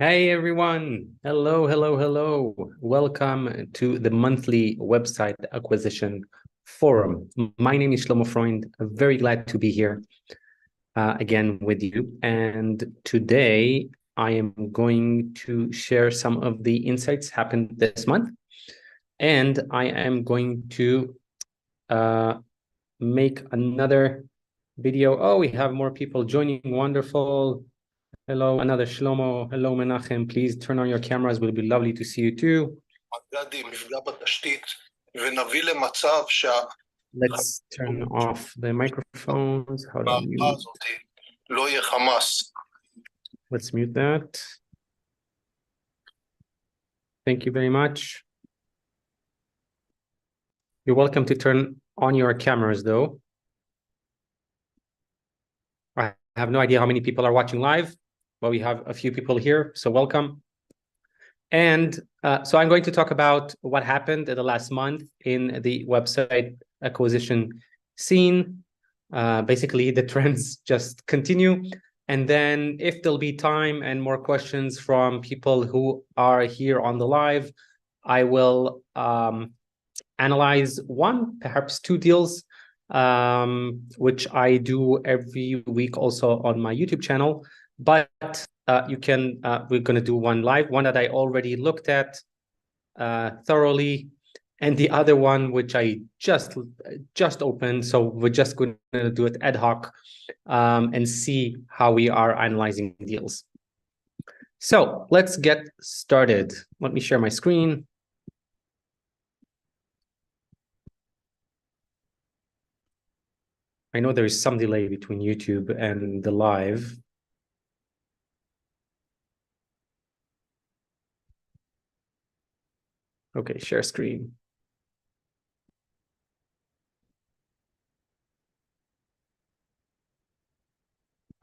Hey everyone. Hello, hello, hello. Welcome to the monthly website acquisition forum. My name is Shlomo Freund. I'm very glad to be here again with you. And today I am going to share some of the insights happened this month. And I am going to make another video. Oh, we have more people joining. Wonderful. Hello, another Shlomo. Hello, Menachem. Please turn on your cameras. It will be lovely to see you too. Let's turn off the microphones. How do I mute? Let's mute that. Thank you very much. You're welcome to turn on your cameras, though. I have no idea how many people are watching live, but we have a few people here, so welcome. And so I'm going to talk about what happened in the last month in the website acquisition scene. Basically, the trends just continue. And then if there'll be time and more questions from people who are here on the live, I will analyze one, perhaps two deals, which I do every week also on my YouTube channel. But we're going to do one live, one that I already looked at thoroughly, and the other one which I just opened. So we're just going to do it ad hoc and see how we are analyzing deals. So let's get started. Let me share my screen. I know there is some delay between YouTube and the live. Okay, share screen.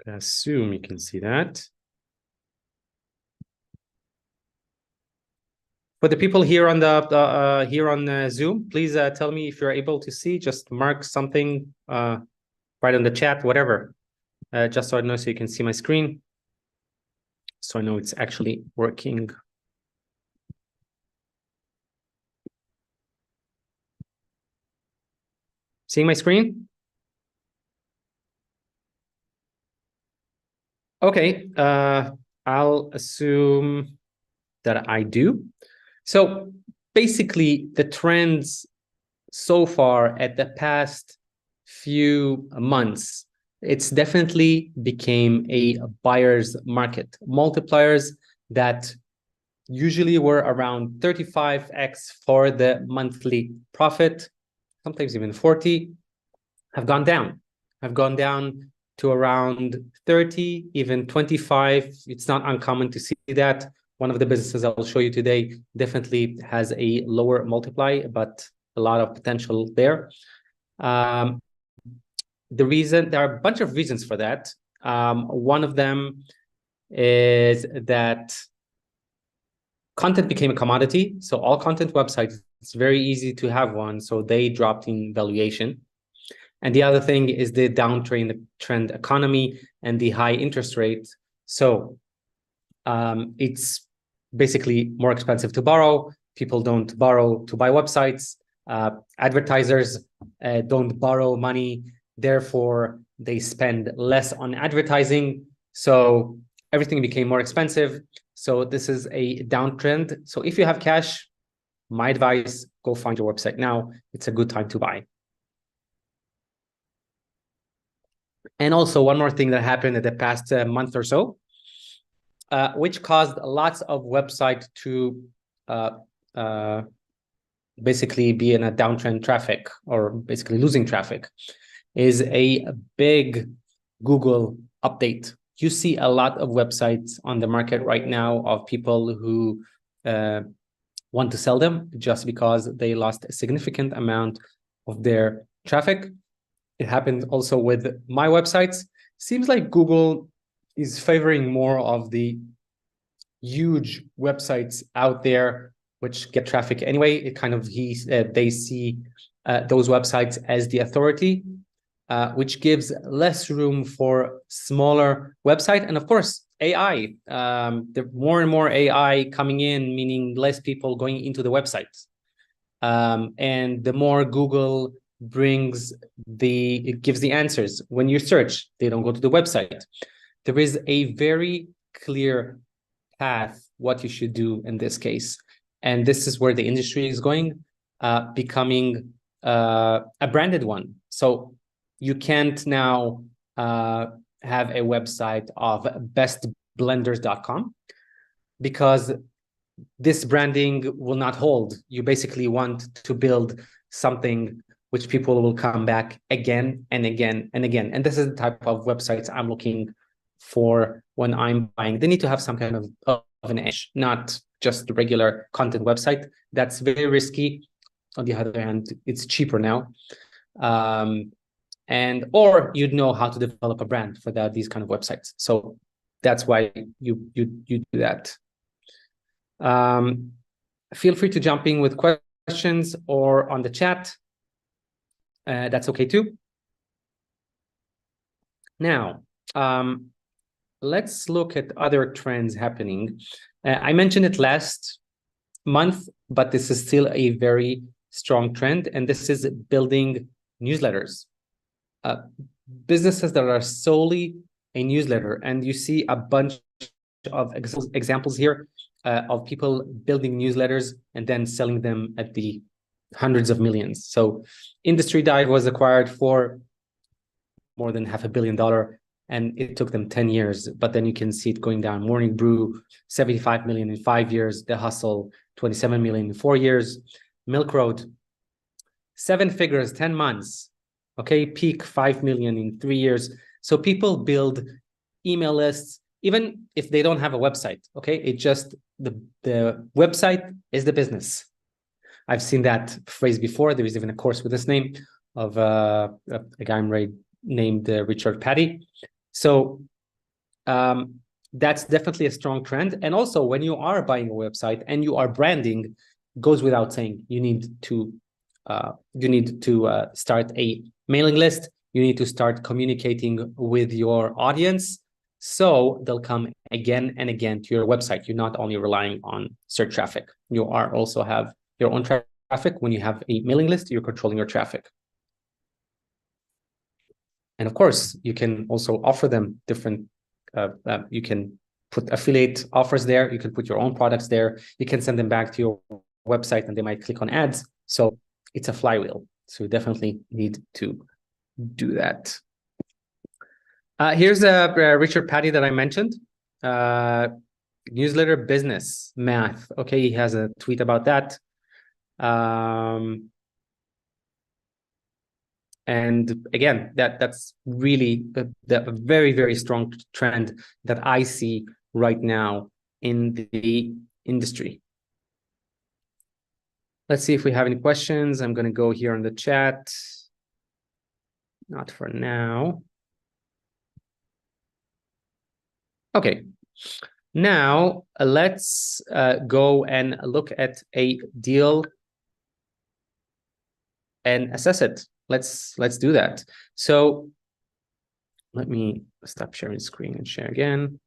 I assume you can see that. For the people here on the Zoom, please tell me if you're able to see. Just mark something right on the chat, whatever, just so I know, so you can see my screen, so I know it's actually working. Seeing my screen? Okay, I'll assume that I do. So basically, the trends so far at the past few months, it's definitely became a buyer's market. Multipliers that usually were around 35x for the monthly profit, sometimes even 40, have gone down to around 30, even 25. It's not uncommon to see that. One of the businesses I'll show you today definitely has a lower multiply, but a lot of potential there. The reason, there are a bunch of reasons for that. One of them is that content became a commodity. So all content websites, it's very easy to have one. So they dropped in valuation. And the other thing is the downtrend economy and the high interest rate. So it's basically more expensive to borrow. People don't borrow to buy websites. Advertisers don't borrow money. Therefore, they spend less on advertising. So everything became more expensive. So this is a downtrend. So if you have cash, my advice, go find your website now. It's a good time to buy. And also one more thing that happened in the past month or so, which caused lots of websites to basically be in a downtrend traffic, or basically losing traffic, is a big Google update. You see a lot of websites on the market right now of people who want to sell them just because they lost a significant amount of their traffic. It happened also with my websites. Seems like Google is favoring more of the huge websites out there, which get traffic anyway. It kind of they see those websites as the authority. which gives less room for smaller website. And of course, AI. The more and more AI coming in, meaning less people going into the websites. And the more Google it gives the answers. When you search, they don't go to the website. There is a very clear path what you should do in this case. And this is where the industry is going, becoming a branded one. So you can't now have a website of bestblenders.com because this branding will not hold. You basically want to build something which people will come back again and again and again. And this is the type of websites I'm looking for when I'm buying. They need to have some kind of an edge, not just a regular content website. That's very risky. On the other hand, it's cheaper now. Or you'd know how to develop a brand for these kind of websites. So that's why you do that. Feel free to jump in with questions or on the chat. That's okay too. Now, let's look at other trends happening. I mentioned it last month, but this is still a very strong trend, and this is building newsletters. Businesses that are solely a newsletter, and you see a bunch of examples here of people building newsletters and then selling them at the hundreds of millions. So Industry Dive was acquired for more than $500 million, and it took them 10 years, but then you can see it going down. Morning Brew, 75 million in 5 years. The Hustle, 27 million in 4 years. Milk Road, 7 figures, 10 months. Okay, Peak, 5 million in 3 years. So people build email lists, even if they don't have a website. Okay, it just the website is the business. I've seen that phrase before. There is even a course with this name of a guy named Richard Patty. So that's definitely a strong trend. And also, when you are buying a website and you are branding, goes without saying, you need to start a mailing list. You need to start communicating with your audience, so they'll come again and again to your website. You're not only relying on search traffic. You are also have your own traffic. When you have a mailing list, you're controlling your traffic. And of course, you can also offer them different, you can put affiliate offers there. You can put your own products there. You can send them back to your website and they might click on ads. So it's a flywheel. So you definitely need to do that. Here's Richard Patty that I mentioned. Newsletter business math. Okay, he has a tweet about that. And again, that's really the very, very strong trend that I see right now in the industry. Let's see if we have any questions. I'm going to go here on the chat. Not for now. Okay. Now let's go and look at a deal and assess it. Let's do that. So let me stop sharing screen and share again.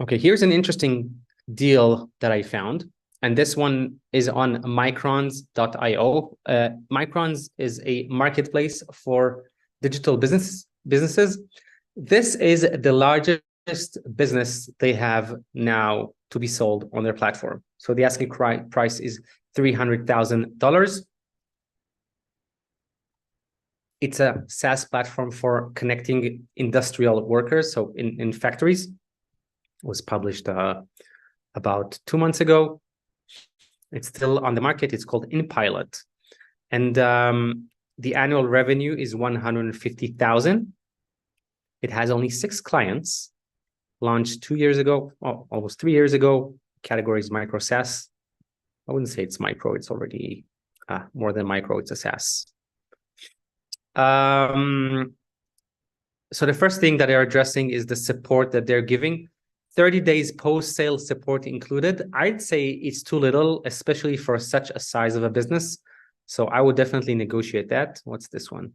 Okay, here's an interesting deal that I found. And this one is on microns.io. Microns is a marketplace for digital businesses. This is the largest business they have now to be sold on their platform. So the asking price is $300,000. It's a SaaS platform for connecting industrial workers, so in factories. It was published about 2 months ago. It's still on the market. It's called InPilot. And the annual revenue is $150,000. It has only 6 clients, launched 2 years ago, almost 3 years ago. Category is micro SaaS. I wouldn't say it's micro. It's already more than micro. It's a SaaS. So the first thing that they're addressing is the support that they're giving. 30 days post-sale support included. I'd say it's too little, especially for such a size of a business. So I would definitely negotiate that. What's this one?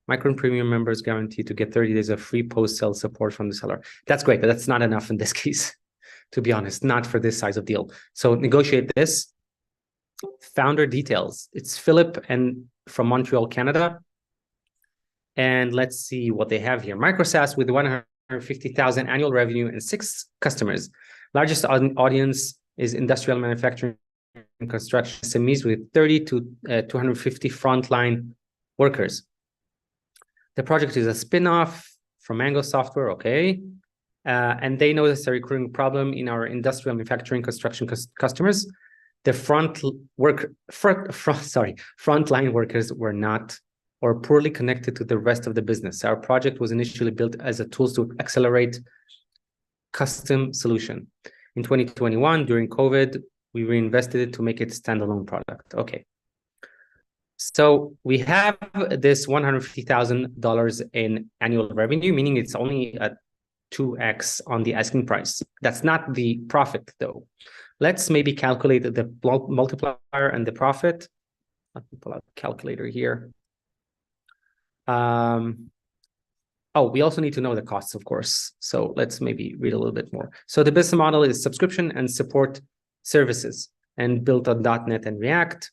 Micro and premium members guaranteed to get 30 days of free post-sale support from the seller. That's great, but that's not enough in this case, to be honest, not for this size of deal. So negotiate this. Founder details. It's Philip and from Montreal, Canada. And let's see what they have here. Micro SaaS with 150,000 annual revenue and 6 customers. Largest audience is industrial manufacturing and construction SMEs with 30 to 250 frontline workers. The project is a spin-off from Mango Software, okay. And they know this is a recurring problem in our industrial manufacturing construction customers. The frontline workers were not or poorly connected to the rest of the business. Our project was initially built as a tool to accelerate custom solution. In 2021, during COVID, we reinvested it to make it a standalone product. Okay. So we have this $150,000 in annual revenue, meaning it's only a 2x on the asking price. That's not the profit, though. Let's maybe calculate the multiplier and the profit. Let me pull out the calculator here. Oh, we also need to know the costs, of course. So let's maybe read a little bit more. So the business model is subscription and support services and built on .NET and React.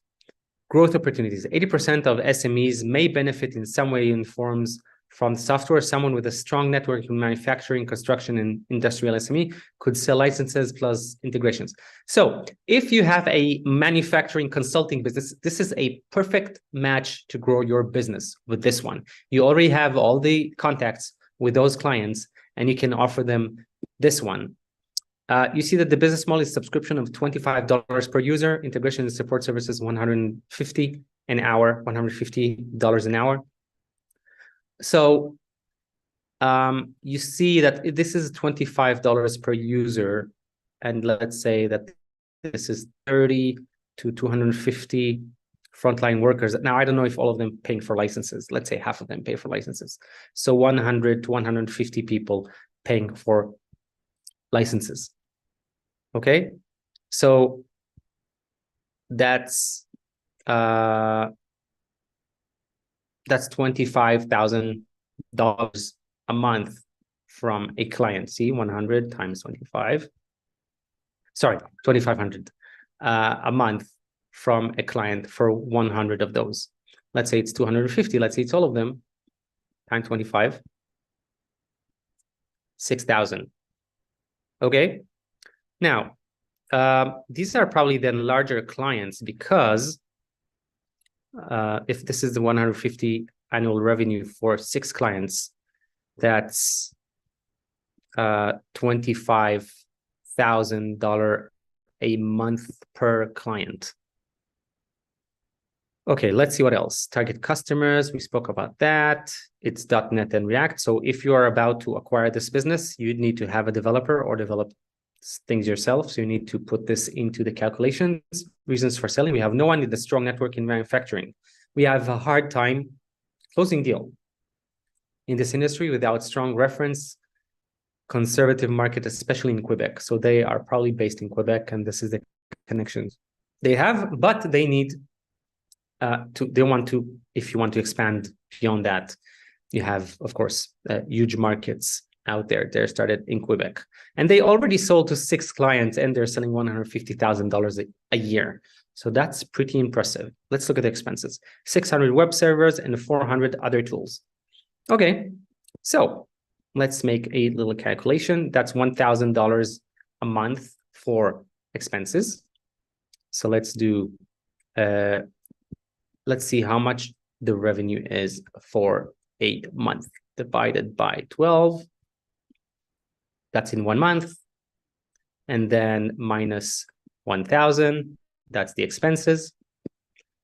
Growth opportunities. 80% of SMEs may benefit in some way in forms from software. Someone with a strong network in manufacturing, construction, and industrial SME could sell licenses plus integrations. So if you have a manufacturing consulting business, this is a perfect match to grow your business with this one. You already have all the contacts with those clients, and you can offer them this one. You see that the business model is subscription of $25 per user, integration and support services $150 an hour, $150 an hour. So you see that this is $25 per user, and let's say that this is 30 to 250 frontline workers. Now, I don't know if all of them paying for licenses. Let's say half of them pay for licenses. So 100 to 150 people paying for licenses. Okay, so that's $25,000 a month from a client. See, 100 times 25. Sorry, 2,500 a month from a client for 100 of those. Let's say it's 250. Let's say it's all of them. Times 25. 6,000. Okay. Now, these are probably then larger clients because if this is the 150 annual revenue for 6 clients, that's $25,000 a month per client. Okay, let's see what else. Target customers, we spoke about that. It's .NET and React. So if you are about to acquire this business, you need to have a developer or develop things yourself. So you need to put this into the calculations. Reasons for selling. We have no one with a strong network in manufacturing. We have a hard time closing deal in this industry without strong reference, conservative market, especially in Quebec. So they are probably based in Quebec, and this is the connections they have, but they need they want to, if you want to expand beyond that, you have, of course, huge markets out there. They're started in Quebec, and they already sold to 6 clients, and they're selling $150,000 a year. So that's pretty impressive. Let's look at the expenses: 600 web servers and 400 other tools. Okay, so let's make a little calculation. That's $1,000 a month for expenses. So let's do. Let's see how much the revenue is for a month divided by 12. That's in 1 month. And then minus 1,000. That's the expenses.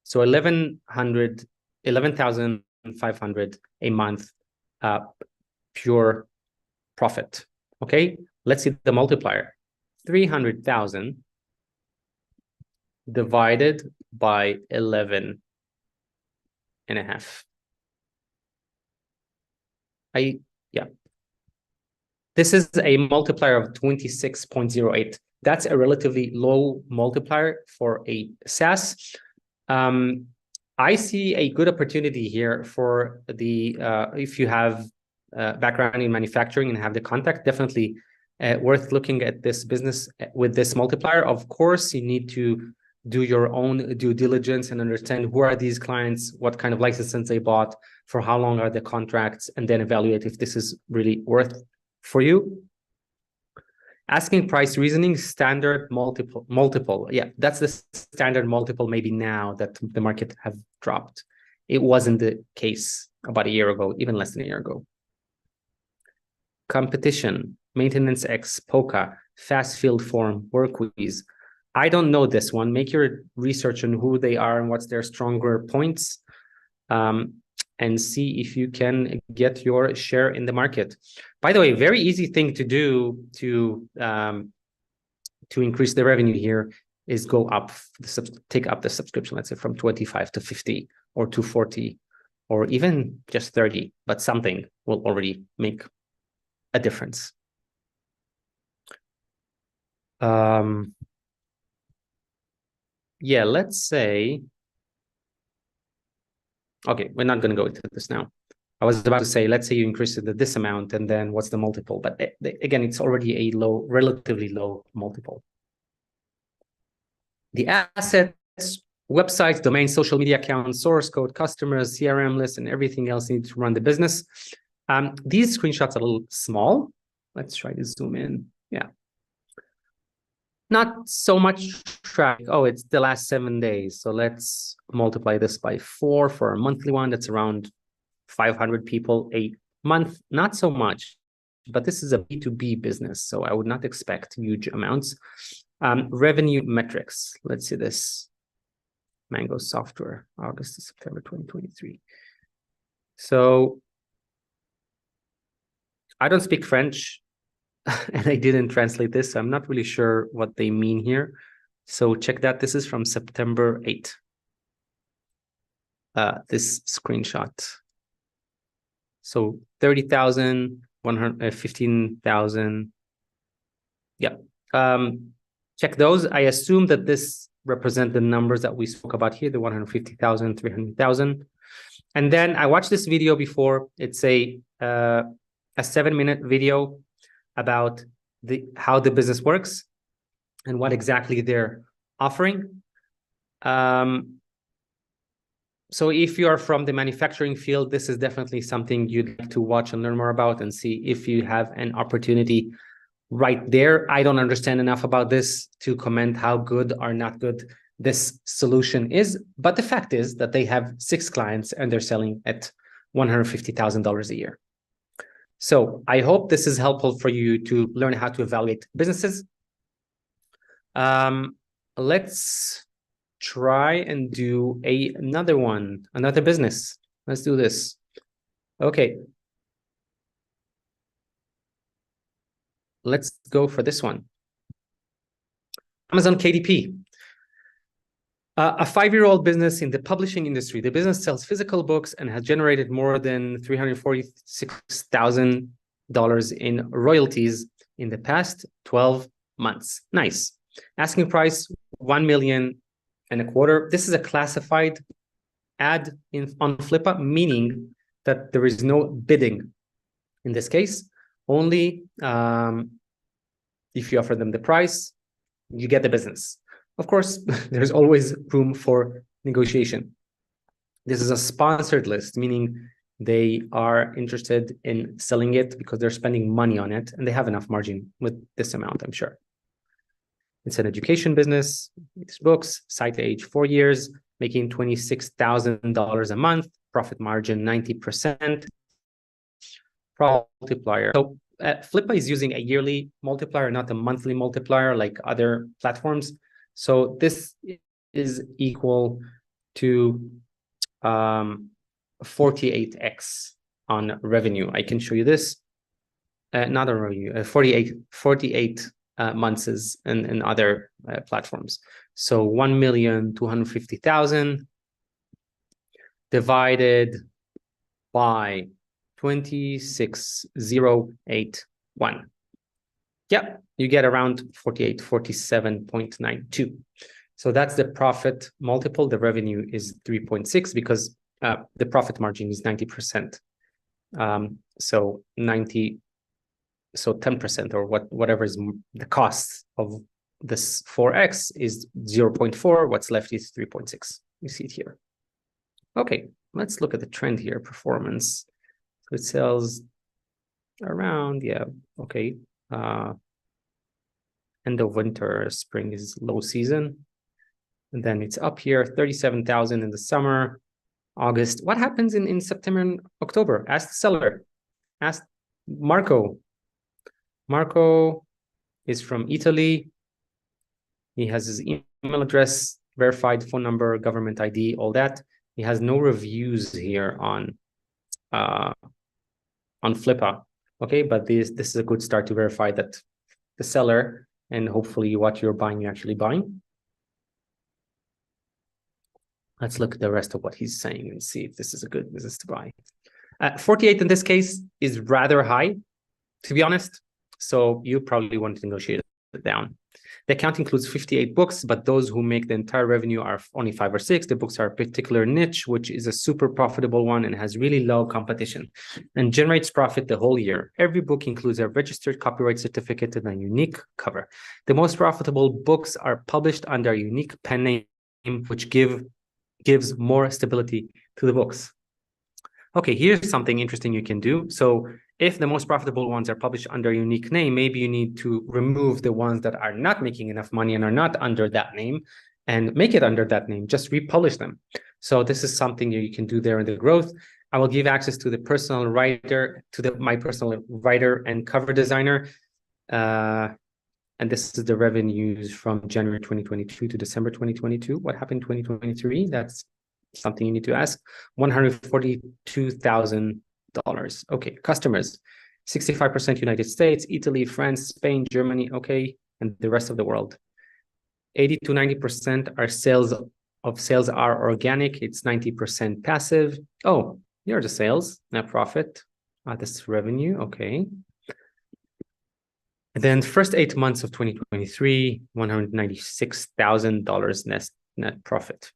So 11,500 a month pure profit. Okay, let's see the multiplier. 300,000 divided by 11.5. Yeah. This is a multiplier of 26.08. That's a relatively low multiplier for a SaaS. I see a good opportunity here for the if you have background in manufacturing and have the contact, definitely worth looking at this business with this multiplier. Of course, you need to do your own due diligence and understand who are these clients, what kind of licenses they bought, for how long are the contracts, and then evaluate if this is really worth for you. Asking price reasoning, standard multiple. Yeah, that's the standard multiple maybe now that the market have dropped. It wasn't the case about a year ago, even less than a year ago. Competition, Maintenance X, Polka, Fast Field Form, Workwiz. I don't know this one. Make your research on who they are and what's their stronger points, and see if you can get your share in the market. By the way, very easy thing to do to increase the revenue here is go up, take up the subscription, let's say from 25 to 50 or to 40 or even just 30, but something will already make a difference. Yeah, let's say, okay, we're not going to go into this now. I was about to say, let's say you increase it to this amount, and then what's the multiple? But again, it's already a low, relatively low multiple. The assets, websites, domains, social media accounts, source code, customers, CRM lists, and everything else needs to run the business. These screenshots are a little small. Let's try to zoom in. Yeah. Not so much traffic. Oh, it's the last 7 days. So let's multiply this by 4 for a monthly one. That's around 500 people a month. Not so much, but this is a B2B business, so I would not expect huge amounts. Revenue metrics. Let's see this. Mango Software, August to September 2023. So I don't speak French and I didn't translate this, so I'm not really sure what they mean here. So check that. This is from September 8th. This screenshot. So 30,000, 15,000. Yeah. Check those. I assume that this represent the numbers that we spoke about here, the 150,000, 300,000. And then I watched this video before. It's a 7-minute video about how the business works and what exactly they're offering. So if you are from the manufacturing field, this is definitely something you'd like to watch and learn more about and see if you have an opportunity right there. I don't understand enough about this to comment how good or not good this solution is. But the fact is that they have 6 clients and they're selling at $150,000 a year. So I hope this is helpful for you to learn how to evaluate businesses. Let's try and do another business. Let's do this. Okay. Let's go for this one. Amazon KDP. A 5-year-old business in the publishing industry. The business sells physical books and has generated more than $346,000 in royalties in the past 12 months. Nice. Asking price, $1.25 million. This is a classified ad on Flippa, meaning that there is no bidding in this case. Only if you offer them the price, you get the business. Of course, there's always room for negotiation. This is a sponsored list, meaning they are interested in selling it because they're spending money on it and they have enough margin with this amount, I'm sure. It's an education business. It's books, site age 4 years, making $26,000 a month, profit margin 90%, multiplier. So Flippa is using a yearly multiplier, not a monthly multiplier like other platforms. So this is equal to 48x on revenue. I can show you this. Not on revenue, 48 months is in other platforms. So 1,250,000 divided by 26,081. Yeah, you get around 48, 47.92. So that's the profit multiple. The revenue is 3.6 because the profit margin is 90%. So 10% or whatever is the cost of this 4x is 0.4. What's left is 3.6. You see it here. Okay, let's look at the trend here, performance. So it sells around, yeah, okay. End of winter, spring is low season. And then it's up here, 37,000 in the summer, August. What happens in September and October? Ask the seller. Ask Marco. Marco is from Italy. He has his email address, verified phone number, government ID, all that. He has no reviews here on Flippa. Okay, but this is a good start to verify that the seller and hopefully what you're buying, you're actually buying. Let's look at the rest of what he's saying and see if this is a good business to buy. 48 in this case is rather high, to be honest. So you probably want to negotiate it down. The account includes 58 books, but those who make the entire revenue are only 5 or 6. The books are a particular niche, which is a super profitable one and has really low competition and generates profit the whole year. Every book includes a registered copyright certificate and a unique cover. The most profitable books are published under a unique pen name, which gives more stability to the books. Okay, here's something interesting you can do. So if the most profitable ones are published under a unique name, maybe you need to remove the ones that are not making enough money and are not under that name and make it under that name, just republish them. So this is something you can do there in the growth. I will give access to the personal writer, my personal writer and cover designer. And this is the revenues from January 2022 to December 2022. What happened in 2023? That's something you need to ask. $142,000. Okay, customers, 65% United States, Italy, France, Spain, Germany, okay, and the rest of the world. 80 to 90% are sales are organic. It's 90% passive. Oh, here are the sales, net profit, this revenue, okay. And then first 8 months of 2023, $196,000 net profit.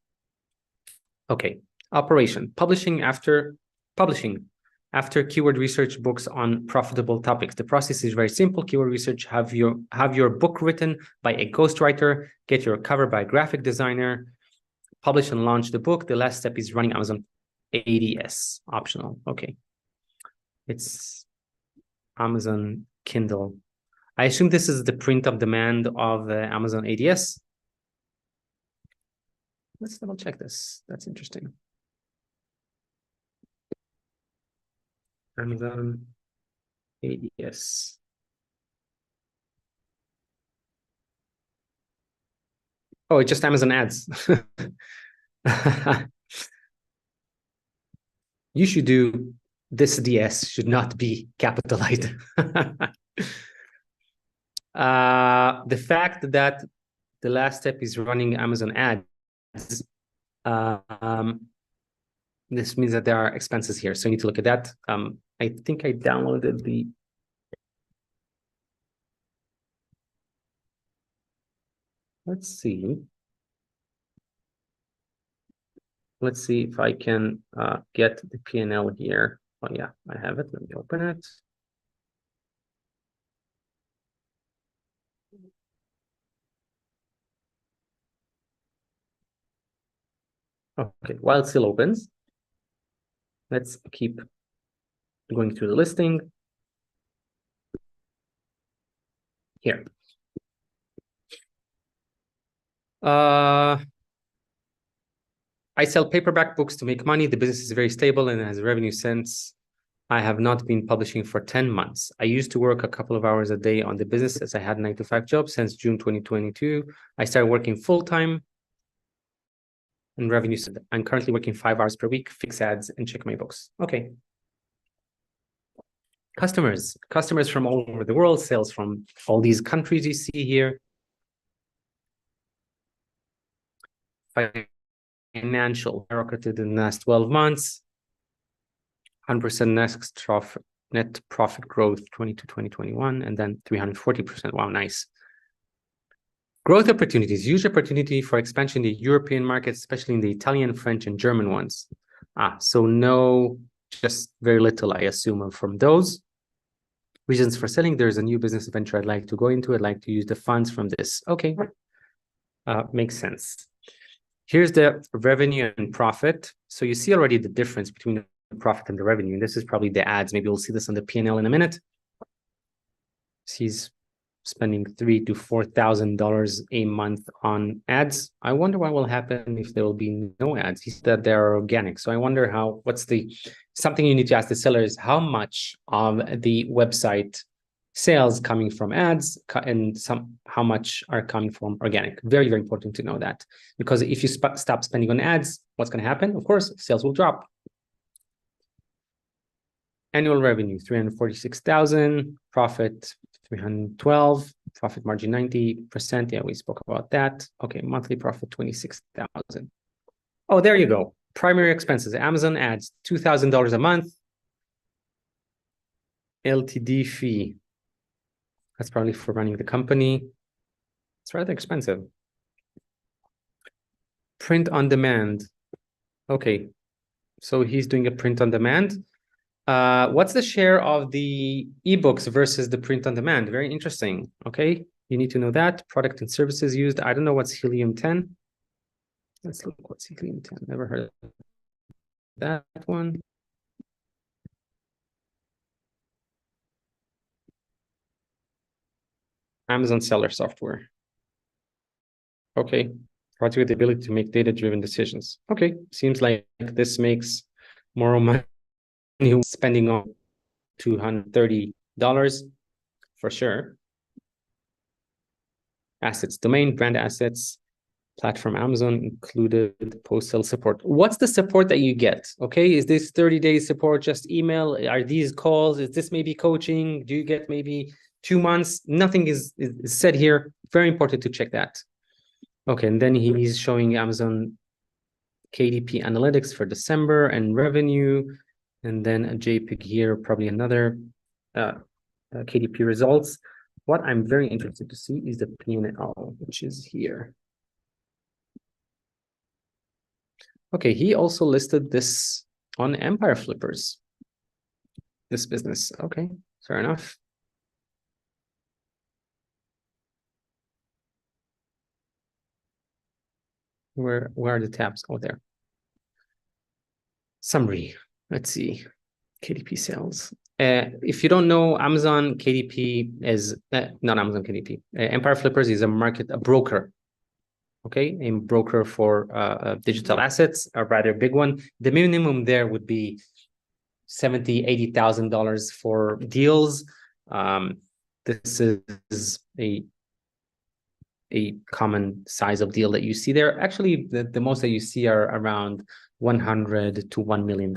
Okay, operation, publishing after keyword research books on profitable topics. The process is very simple. Keyword research, have your book written by a ghostwriter, get your cover by a graphic designer, publish and launch the book. The last step is running Amazon ADS, optional. Okay, it's Amazon Kindle. I assume this is the print of demand of Amazon ADS. Let's double check this. That's interesting. Amazon ADS. Oh, it's just Amazon ads. You should do this DS should not be capitalized. The fact that the last step is running Amazon ads, this means that there are expenses here. So you need to look at that. I think I downloaded the. Let's see. Let's see if I can get the P&L here. Oh yeah, I have it. Let me open it. Okay, while it still opens, let's keep going through the listing. Here. I sell paperback books to make money. The business is very stable and has revenue since I have not been publishing for 10 months. I used to work a couple of hours a day on the business as I had a 9-to-5 job since June 2022. I started working full-time and revenue. I'm currently working 5 hours per week, fix ads, and check my books. Okay. Customers from all over the world, sales from all these countries you see here. Financial rocketed in the last 12 months. 100% net profit growth 2020-2021, and then 340%. Wow, nice. Growth opportunities, huge opportunity for expansion in the European markets, especially in the Italian, French, and German ones. So no, just very little, I assume, from those. Reasons for selling, there's a new business venture I'd like to go into. I'd like to use the funds from this. Okay, makes sense. Here's the revenue and profit. So you see already the difference between the profit and the revenue. And this is probably the ads. Maybe we'll see this on the P&L in a minute. He's spending $3,000 to $4,000 a month on ads. I wonder what will happen if there will be no ads. He said that they're organic. So I wonder something you need to ask the seller is how much of the website sales coming from ads and how much are coming from organic. Very, very important to know that, because if you stop spending on ads, what's going to happen? Of course, sales will drop. Annual revenue, 346,000, profit 312, profit margin 90%. Yeah, we spoke about that. Okay, monthly profit 26,000. Oh, there you go. Primary expenses, Amazon ads, $2,000 a month. LTD fee. That's probably for running the company. It's rather expensive. Print on demand. Okay, so he's doing a print on demand. What's the share of the ebooks versus the print on demand? Very interesting. Okay, you need to know that. Product and services used. I don't know what's Helium 10. Let's look what's Helium 10. Never heard of that one. Amazon seller software. Okay, project with the ability to make data-driven decisions. Okay, seems like this makes more money spending on $230 for sure. Assets, domain, brand assets, platform Amazon included, post-sale support. What's the support that you get? Okay, is this 30-day support just email? Are these calls? Is this maybe coaching? Do you get maybe 2 months? Nothing is said here. Very important to check that. Okay, and then he's showing Amazon KDP analytics for December and revenue, and then a JPEG here, probably another KDP results. What I'm very interested to see is the P&L, which is here. Okay, he also listed this on Empire Flippers, this business. Okay, fair enough. Where are the tabs? Oh, there. Summary. Let's see. KDP sales. If you don't know, Amazon KDP is not Amazon KDP. Empire Flippers is a broker. Okay, a broker for digital assets, a rather big one. The minimum there would be $70,000, $80,000 for deals. This is a common size of deal that you see there. Actually, the most that you see are around $100 to $1 million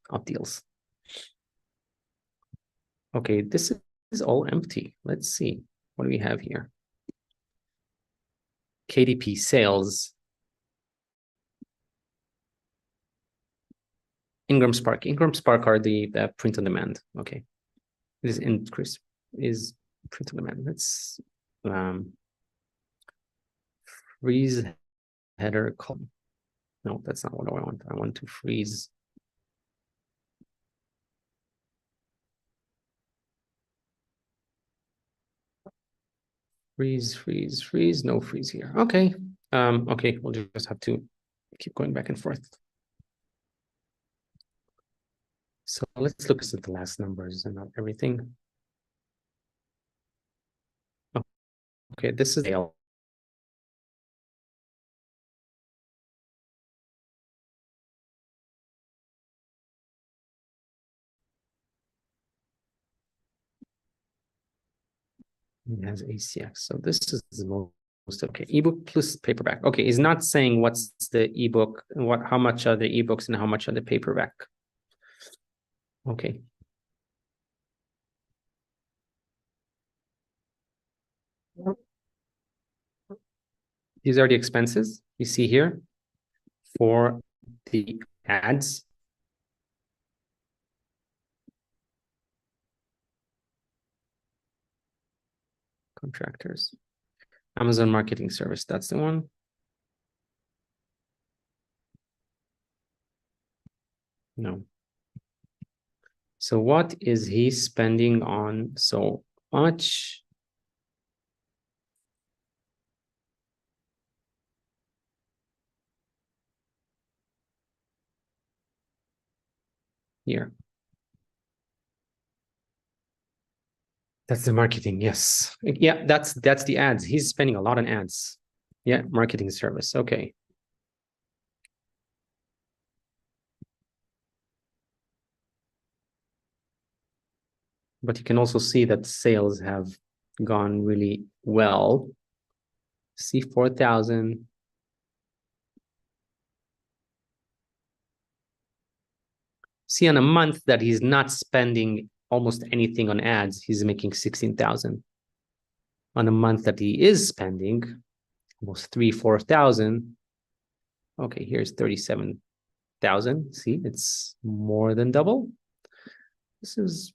of deals. Okay, this is all empty. Let's see. What do we have here? KDP sales. Ingram Spark. Ingram Spark are the print on demand. Okay. This increase is print on demand. Let's freeze header column. No, that's not what I want. I want to freeze. Freeze, no freeze here. Okay. Okay, we'll just have to keep going back and forth. So let's look at the last numbers and not everything. Okay, this is it has ACX. So this is the most okay. Ebook plus paperback. Okay, it's not saying what's the ebook and how much are the ebooks and how much are the paperback. Okay. These are the expenses you see here for the ads. contractors. Amazon Marketing Service, that's the one. No. So what is he spending on so much? Here. That's the marketing, yes. Yeah, that's the ads. He's spending a lot on ads. Yeah, marketing service. Okay. But you can also see that sales have gone really well. See 4,000. See on a month that he's not spending almost anything on ads, he's making 16,000. On a month that he is spending almost 4,000. Okay, here's 37,000. See, it's more than double. This is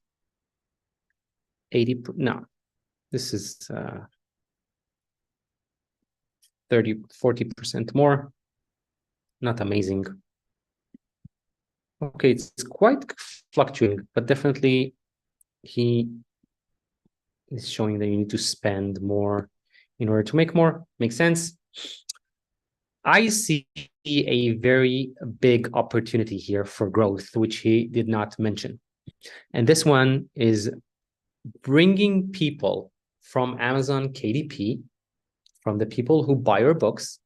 80. No, this is 40% more. Not amazing. Okay, it's quite fluctuating, but definitely he is showing that you need to spend more in order to make more. Makes sense. I see a very big opportunity here for growth, which he did not mention. And this one is bringing people from Amazon KDP, from the people who buy your books,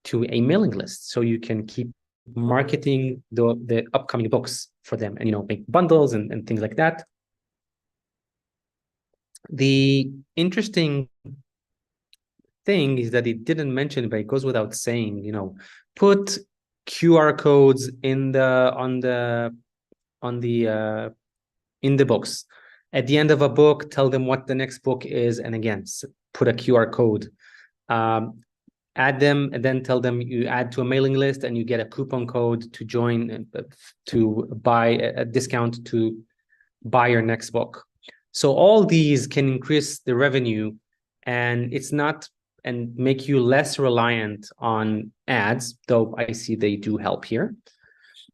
to a mailing list, so you can keep marketing the upcoming books for them, and make bundles and things like that. The interesting thing is that it didn't mention, but it goes without saying, put QR codes in the books. At the end of a book, tell them what the next book is, and again, put a QR code. Add them, and then tell them you add to a mailing list, and you get a coupon code to join, to buy a discount to buy your next book. So all these can increase the revenue, and make you less reliant on ads, though I see they do help here,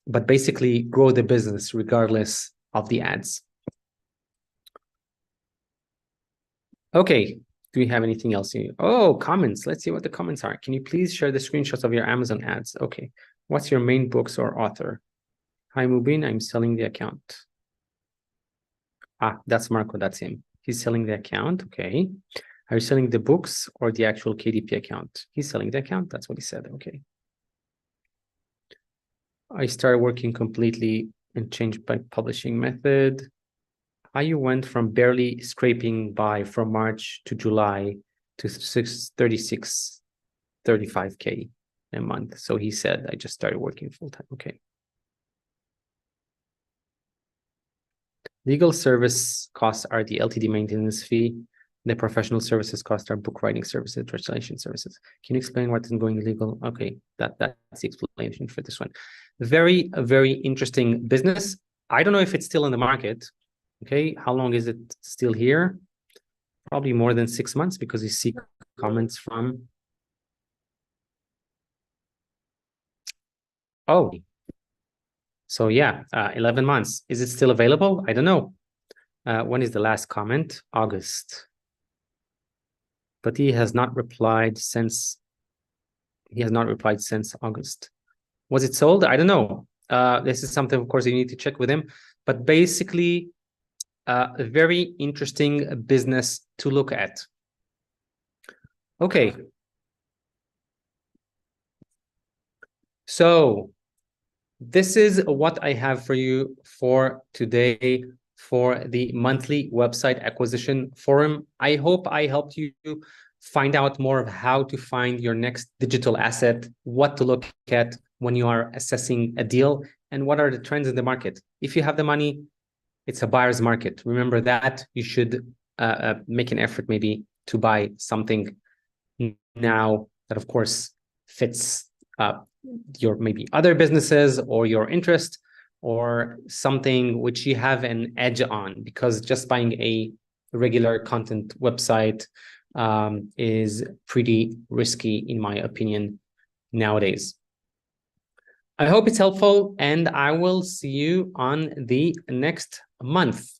but basically grow the business regardless of the ads. Okay. Do we have anything else here? Oh, comments. Let's see what the comments are. Can you please share the screenshots of your Amazon ads? Okay. What's your main books or author? Hi, Mubin. I'm selling the account. That's Marco. That's him. He's selling the account. Okay. Are you selling the books or the actual KDP account? He's selling the account. That's what he said. Okay. I started working completely and changed my publishing method. How you went from barely scraping by from March to July to 35K a month. So he said, I just started working full time. Okay. Legal service costs are the LTD maintenance fee. The professional services costs are book writing services, translation services. Can you explain what is going legal? Okay, that's the explanation for this one. Very, very interesting business. I don't know if it's still in the market. Okay, how long is it still here? Probably more than 6 months, because you see comments from. Oh, so yeah, 11 months. Is it still available? I don't know. When is the last comment? August. But he has not replied since. He has not replied since August. Was it sold? I don't know. This is something, of course, you need to check with him. But basically, a very interesting business to look at. Okay. So this is what I have for you for today for the monthly website acquisition forum. I hope I helped you find out more of how to find your next digital asset, what to look at when you are assessing a deal, and what are the trends in the market. If you have the money, it's a buyer's market. Remember that. You should make an effort maybe to buy something now that, of course, fits your maybe other businesses or your interest, or something which you have an edge on, because just buying a regular content website is pretty risky, in my opinion, nowadays. I hope it's helpful, and I will see you on the next month.